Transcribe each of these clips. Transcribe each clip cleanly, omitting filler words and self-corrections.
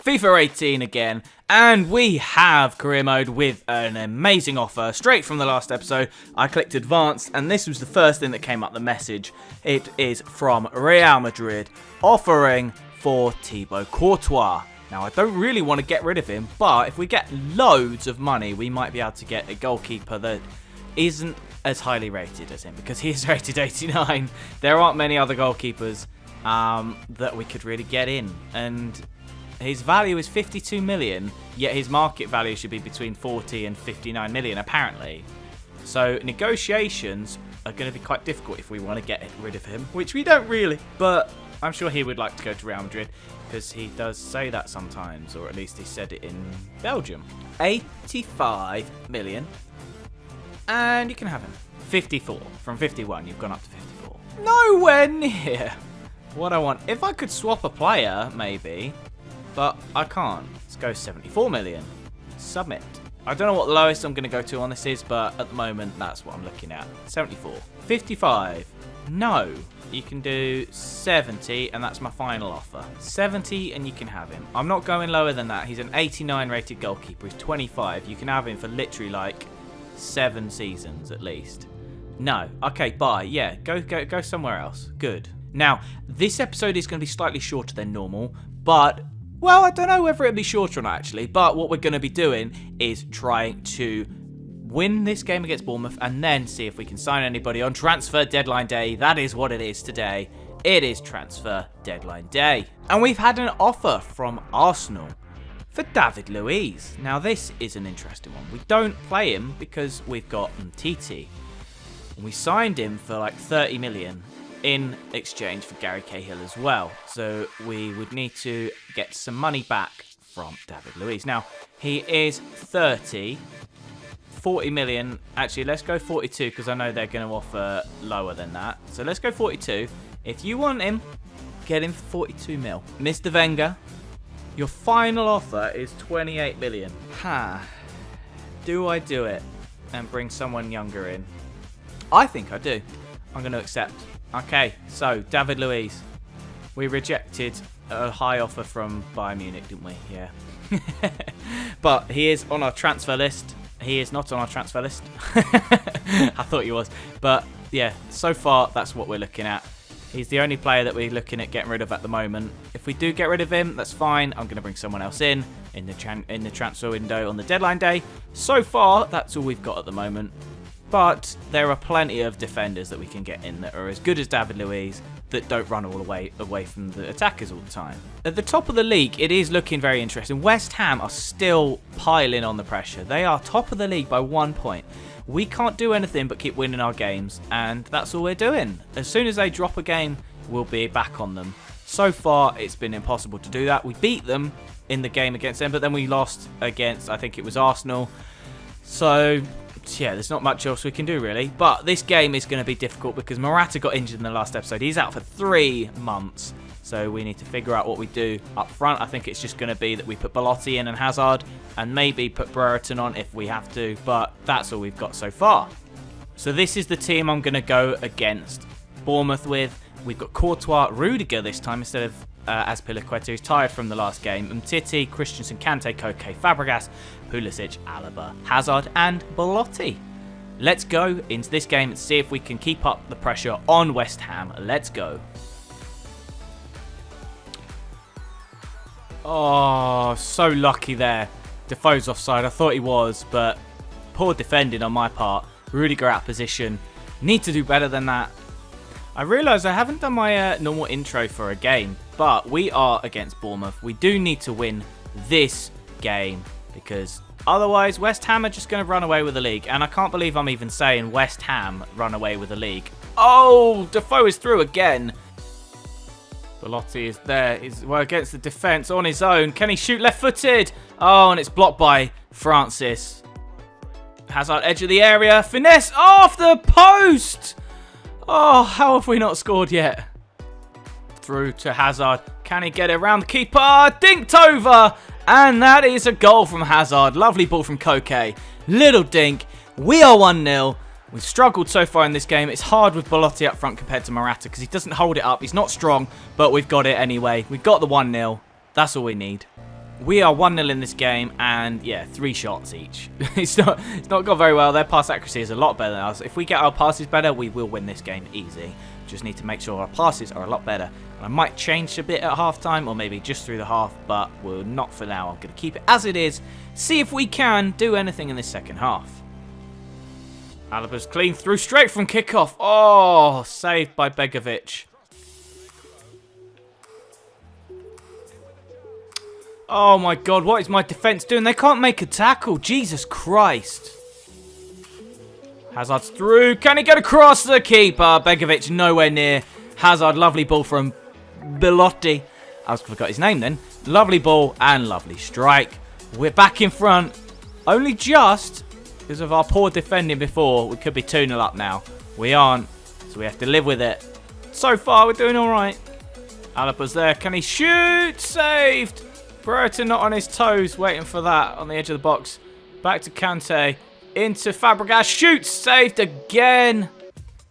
FIFA 18 again, and we have career mode with an amazing offer straight from the last episode. I clicked advanced, and this was the first thing that came up, the message. It is from Real Madrid offering for Thibaut Courtois. Now, I don't really want to get rid of him, but if we get loads of money, we might be able to get a goalkeeper that isn't as highly rated as him, because he is rated 89. There aren't many other goalkeepers that we could really get in, and his value is 52 million, yet his market value should be between 40 and 59 million, apparently. So negotiations are going to be quite difficult if we want to get rid of him, which we don't really, but I'm sure he would like to go to Real Madrid, because he does say that sometimes, or at least he said it in Belgium. 85 million, and you can have him. 54, from 51, you've gone up to 54. Nowhere near what I want. If I could swap a player, maybe, but I can't. Let's go 74 million. Submit. I don't know what the lowest I'm going to go to on this is, but at the moment, that's what I'm looking at. 74. 55. No. You can do 70, and that's my final offer. 70, and you can have him. I'm not going lower than that. He's an 89 rated goalkeeper. He's 25. You can have him for literally like 7 seasons at least. No. Okay, bye. Yeah, go somewhere else. Good. Now, this episode is going to be slightly shorter than normal, but, well, I don't know whether it'll be shorter or not, actually, but what we're going to be doing is trying to win this game against Bournemouth and then see if we can sign anybody on transfer deadline day. That is what it is today. It is transfer deadline day. And we've had an offer from Arsenal for David Luiz. Now, this is an interesting one. We don't play him because we've got Umtiti. We signed him for like 30 million. In exchange for Gary Cahill as well. So we would need to get some money back from David Luiz. Now, he is 30, 40 million. Actually, let's go 42 because I know they're going to offer lower than that. So let's go 42. If you want him, get him for 42 mil. Mr. Wenger, your final offer is 28 million. Do I do it and bring someone younger in? I think I do. I'm going to accept. Okay, so David Luiz. We rejected a high offer from Bayern Munich, didn't we? Yeah. But he is on our transfer list. He is not on our transfer list. I thought he was. But yeah, so far that's what we're looking at. He's the only player that we're looking at getting rid of at the moment. If we do get rid of him, that's fine. I'm going to bring someone else in the transfer window on the deadline day. So far, that's all we've got at the moment. But there are plenty of defenders that we can get in that are as good as David Luiz that don't run all the way away from the attackers all the time. At the top of the league, it is looking very interesting. West Ham are still piling on the pressure. They are top of the league by 1 point. We can't do anything but keep winning our games, and that's all we're doing. As soon as they drop a game, we'll be back on them. So far, it's been impossible to do that. We beat them in the game against them, but then we lost against, I think it was Arsenal. So yeah, there's not much else we can do really. But this game is going to be difficult because Morata got injured in the last episode. He's out for 3 months. So we need to figure out what we do up front. I think it's just going to be that we put Belotti in and Hazard, and maybe put Brereton on if we have to. But that's all we've got so far. So this is the team I'm going to go against Bournemouth with. We've got Courtois, Rudiger this time instead of Azpilicueta, who's tired from the last game. Umtiti, Christensen, Kante, Koke, Fabregas, Pulisic, Alaba, Hazard, and Belotti. Let's go into this game and see if we can keep up the pressure on West Ham. Let's go. Oh, so lucky there. Defoe's offside. I thought he was, but poor defending on my part. Rudiger out of position. Need to do better than that. I realise I haven't done my normal intro for a game, but we are against Bournemouth. We do need to win this game because otherwise West Ham are just going to run away with the league. And I can't believe I'm even saying West Ham run away with the league. Oh, Defoe is through again. Belotti is there. He's well against the defence on his own. Can he shoot left-footed? Oh, and it's blocked by Francis. Hazard, edge of the area. Finesse off the post. Oh, how have we not scored yet? Through to Hazard. Can he get it around the keeper? Dinked over. And that is a goal from Hazard. Lovely ball from Koke. Little dink. We are 1-0. We've struggled so far in this game. It's hard with Belotti up front compared to Morata because he doesn't hold it up. He's not strong, but we've got it anyway. We've got the 1-0. That's all we need. We are 1-0 in this game, and yeah, 3 shots each. It's not gone very well. Their pass accuracy is a lot better than us. If we get our passes better, we will win this game easy. Just need to make sure our passes are a lot better. And I might change a bit at half-time, or maybe just through the half, but we'll not for now. I'm going to keep it as it is. See if we can do anything in this second half. Alaba's clean through straight from kickoff. Oh, saved by Begovic. Oh my god, what is my defence doing? They can't make a tackle. Jesus Christ. Hazard's through. Can he get across the keeper? Begovic nowhere near. Hazard, lovely ball from Belotti. I forgot his name then. Lovely ball and lovely strike. We're back in front. Only just because of our poor defending before. We could be 2-0 up now. We aren't. So we have to live with it. So far, we're doing all right. Alaba's there. Can he shoot? Saved. Brereton not on his toes, waiting for that on the edge of the box. Back to Kante. Into Fabregas. Shoots. Saved again.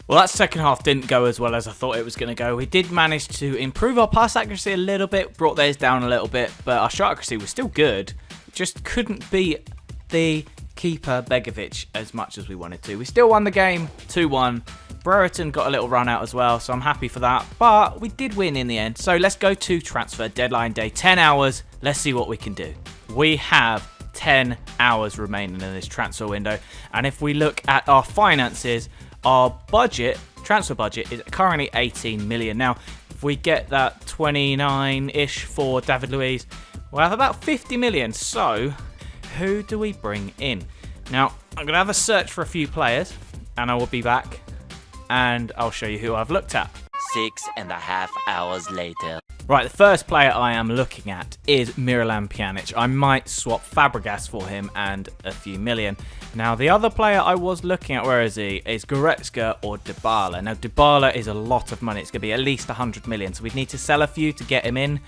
Well, that second half didn't go as well as I thought it was going to go. We did manage to improve our pass accuracy a little bit. Brought theirs down a little bit. But our shot accuracy was still good. Just couldn't beat the keeper, Begovic, as much as we wanted to. We still won the game 2-1. Brereton got a little run out as well, so I'm happy for that. But we did win in the end. So let's go to transfer deadline day. 10 hours. Let's see what we can do. We have 10 hours remaining in this transfer window. And if we look at our finances, our budget, transfer budget, is currently 18 million. Now, if we get that 29-ish for David Luiz, we'll have about 50 million. So who do we bring in? Now, I'm going to have a search for a few players, and I will be back. And I'll show you who I've looked at. 6.5 hours later. Right, the first player I am looking at is Miralem Pjanic. I might swap Fabregas for him and a few million. Now, the other player I was looking at, where is he? Is Goretzka or Dybala. Now, Dybala is a lot of money. It's going to be at least 100 million. So we'd need to sell a few to get him in.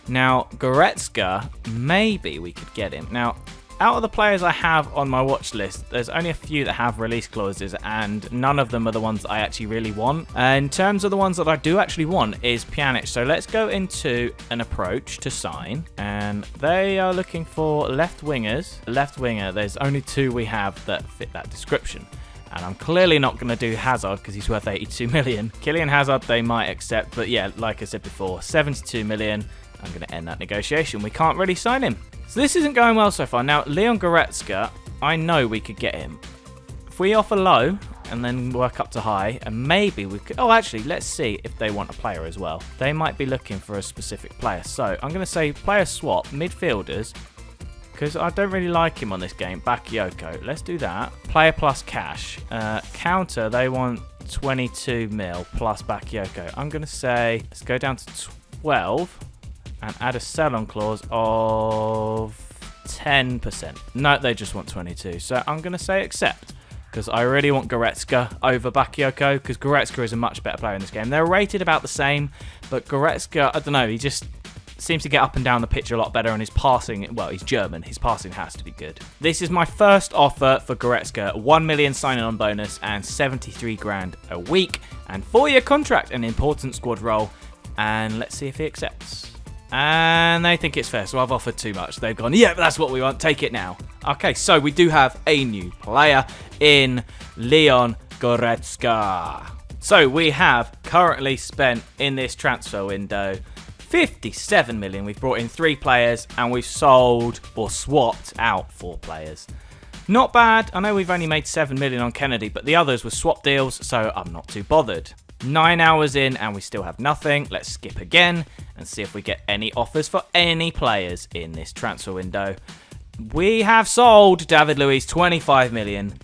Now, Goretzka, maybe we could get him. Now, out of the players I have on my watch list, there's only a few that have release clauses, and none of them are the ones that I actually really want. In terms of the ones that I do actually want is Pjanic. So let's go into an approach to sign, and they are looking for left wingers. Left winger, there's only 2 we have that fit that description. And I'm clearly not going to do Hazard because he's worth 82 million. Kylian Hazard they might accept, but yeah, like I said before, 72 million. I'm going to end that negotiation. We can't really sign him. So this isn't going well so far. Now, Leon Goretzka, I know we could get him. If we offer low and then work up to high, and maybe we could... Oh, actually, let's see if they want a player as well. They might be looking for a specific player. So I'm going to say player swap, midfielders, because I don't really like him on this game. Bakayoko. Let's do that. Player plus cash. Counter, they want 22 mil plus Bakayoko. I'm going to say, let's go down to 12. And add a sell-on clause of 10%. No, they just want 22. So I'm going to say accept. Because I really want Goretzka over Bakayoko. Because Goretzka is a much better player in this game. They're rated about the same. But Goretzka, I don't know, he just seems to get up and down the pitch a lot better. And his passing, well, he's German. His passing has to be good. This is my first offer for Goretzka. 1 million signing on bonus and 73 grand a week. And 4-year contract, an important squad role. And let's see if he accepts. And they think it's fair, so I've offered too much. They've gone, yeah, that's what we want. Take it now. Okay, so we do have a new player in Leon Goretzka. So we have currently spent in this transfer window 57 million. We've brought in 3 players and we've sold or swapped out 4 players. Not bad. I know we've only made 7 million on Kennedy, but the others were swap deals, so I'm not too bothered. 9 hours in and we still have nothing. Let's skip again and see if we get any offers for any players in this transfer window. We have sold David Luiz 25 million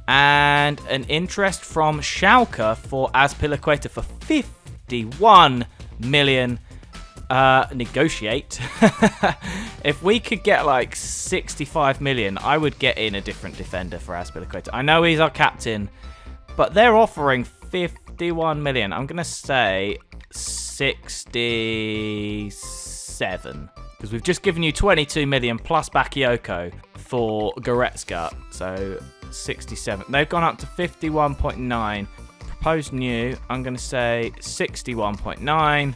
and an interest from Schalke for Azpilicueta for 51 million. Negotiate. If we could get like 65 million, I would get in a different defender for Azpilicueta. I know he's our captain, but they're offering 51 million. I'm going to say 67. Because we've just given you 22 million plus Bakayoko for Goretzka. So 67. They've gone up to 51.9. Proposed new. I'm going to say 61.9.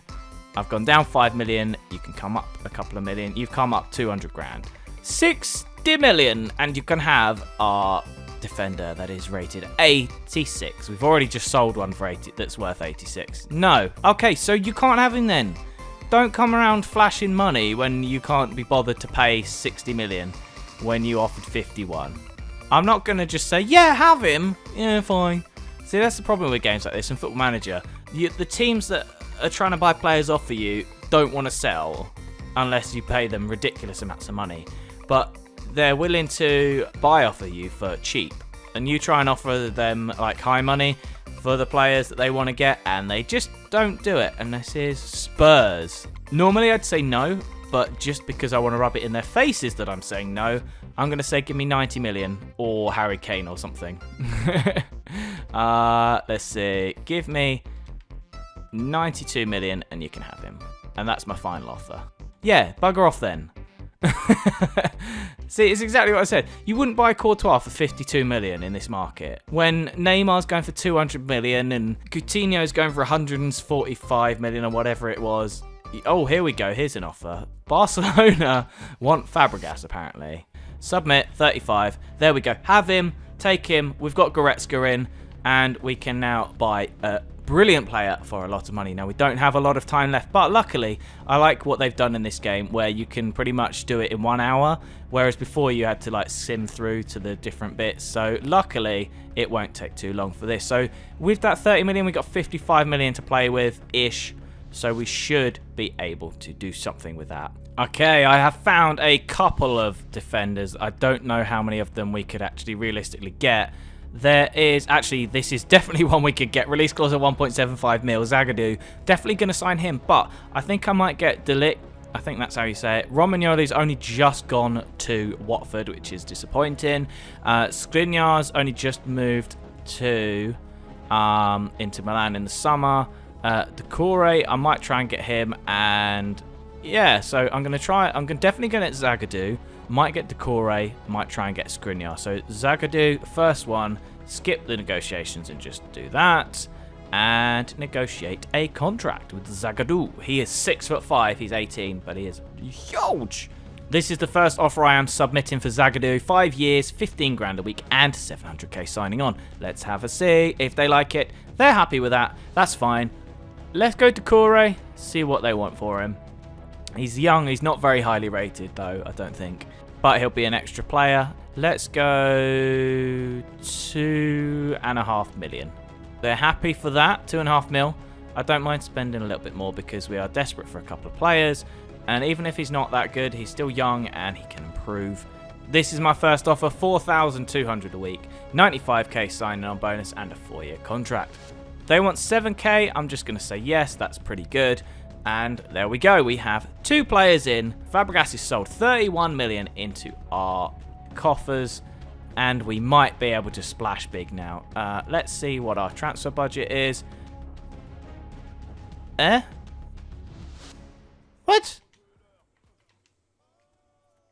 I've gone down 5 million. You can come up a couple of million. You've come up 200 grand. 60 million. And you can have our defender that is rated 86. We've already just sold one for 80 that's worth 86. No. Okay, so you can't have him then. Don't come around flashing money when you can't be bothered to pay 60 million when you offered 51. I'm not going to just say, yeah, have him. Yeah, fine. See, that's the problem with games like this in Football Manager. The teams that are trying to buy players off of you don't want to sell unless you pay them ridiculous amounts of money. But they're willing to buy off of you for cheap. And you try and offer them like high money for the players that they want to get, and they just don't do it. And this is Spurs. Normally I'd say no, but just because I want to rub it in their faces that I'm saying no, I'm going to say give me 90 million or Harry Kane or something. Let's see. Give me 92 million and you can have him. And that's my final offer. Yeah, bugger off then. See, it's exactly what I said. You wouldn't buy Courtois for 52 million in this market when Neymar's going for 200 million and Coutinho's going for 145 million or whatever it was. Oh, here we go. Here's an offer. Barcelona want Fabregas, apparently. Submit, 35. There we go. Have him. Take him. We've got Goretzka in. And we can now buy a brilliant player for a lot of money. Now, we don't have a lot of time left. But luckily, I like what they've done in this game where you can pretty much do it in 1 hour. Whereas before, you had to like sim through to the different bits. So luckily, it won't take too long for this. So with that 30 million, we've got 55 million to play with-ish. So we should be able to do something with that. Okay, I have found a couple of defenders. I don't know how many of them we could actually realistically get. There is, actually, this is definitely one we could get. Release clause at 1.75 mil. Zagadou, definitely going to sign him. But I think I might get Delic. I think that's how you say it. Romagnoli's only just gone to Watford, which is disappointing. Skriniar's only just moved to into Milan in the summer. Decore, I might try and get him, and yeah, so I'm definitely gonna get Zagadou, might get Decore, might try and get Skriniar. So Zagadou, first one, skip the negotiations and just do that, and negotiate a contract with Zagadou. He is 6'5", he's 18, but he is huge. This is the first offer I am submitting for Zagadou. 5 years, 15 grand a week, and 700k signing on. Let's have a see. If they like it, they're happy with that. That's fine. Let's go to Decore, see what they want for him. He's young, he's not very highly rated though, I don't think. But he'll be an extra player. Let's go 2.5 million. They're happy for that, 2.5 mil. I don't mind spending a little bit more because we are desperate for a couple of players. And even if he's not that good, he's still young and he can improve. This is my first offer, 4,200 a week, 95k signing on bonus and a 4-year contract. They want 7k, I'm just going to say yes, that's pretty good. And there we go, we have 2 players in. Fabregas is sold 31 million into our coffers. And we might be able to splash big now. Let's see what our transfer budget is. What?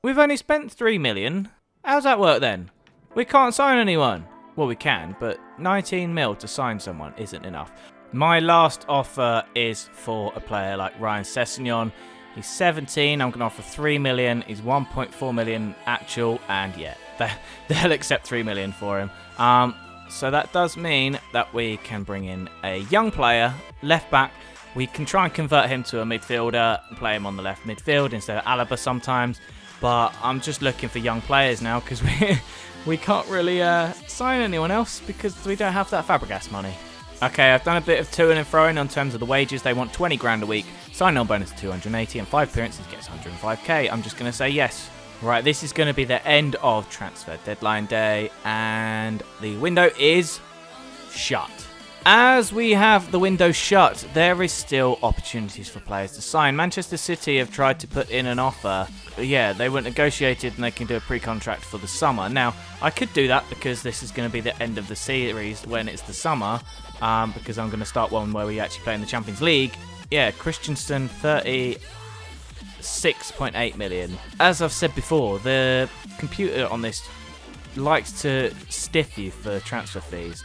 We've only spent 3 million. How's that work then? We can't sign anyone. Well, we can, but 19 mil to sign someone isn't enough. My last offer is for a player like Ryan Sessegnon. He's 17. I'm going to offer 3 million. He's 1.4 million actual, and yeah, they'll accept 3 million for him. So that does mean that we can bring in a young player, left back. We can try and convert him to a midfielder and play him on the left midfield instead of Alaba sometimes. But I'm just looking for young players now because we can't really sign anyone else because we don't have that Fabregas money. Okay, I've done a bit of to and fro in terms of the wages. They want 20 grand a week, sign-on bonus 280, and 5 appearances gets 105k. I'm just going to say yes. Right, this is going to be the end of transfer deadline day, and the window is shut. As we have the window shut, there is still opportunities for players to sign. Manchester City have tried to put in an offer. Yeah, they were negotiated and they can do a pre-contract for the summer. Now, I could do that because this is going to be the end of the series when it's the summer, because I'm going to start one where we actually play in the Champions League. Yeah, Christensen, 36.8 million. As I've said before, the computer on this likes to stiff you for transfer fees.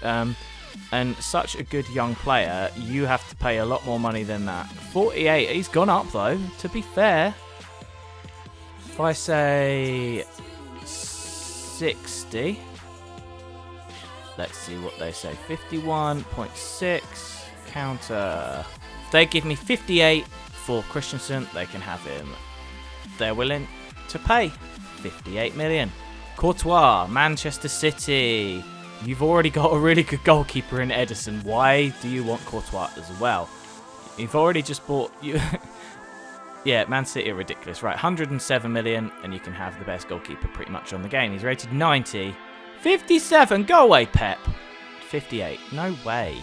And such a good young player, you have to pay a lot more money than that. 48, he's gone up though, to be fair. If I say 60, let's see what they say. 51.6, counter. If they give me 58 for Christensen, they can have him. They're willing to pay 58 million. Courtois, Manchester City. You've already got a really good goalkeeper in Edison. Why do you want Courtois as well? You've already just bought... Yeah, Man City are ridiculous. Right, 107 million, and you can have the best goalkeeper pretty much on the game. He's rated 90. 57, go away, Pep. 58, no way.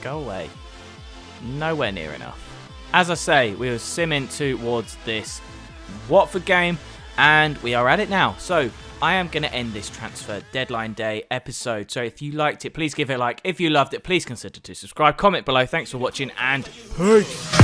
Go away. Nowhere near enough. As I say, we were simming towards this Watford game, and we are at it now. So I am going to end this transfer deadline day episode. So if you liked it, please give it a like. If you loved it, please consider to subscribe. Comment below. Thanks for watching, and peace.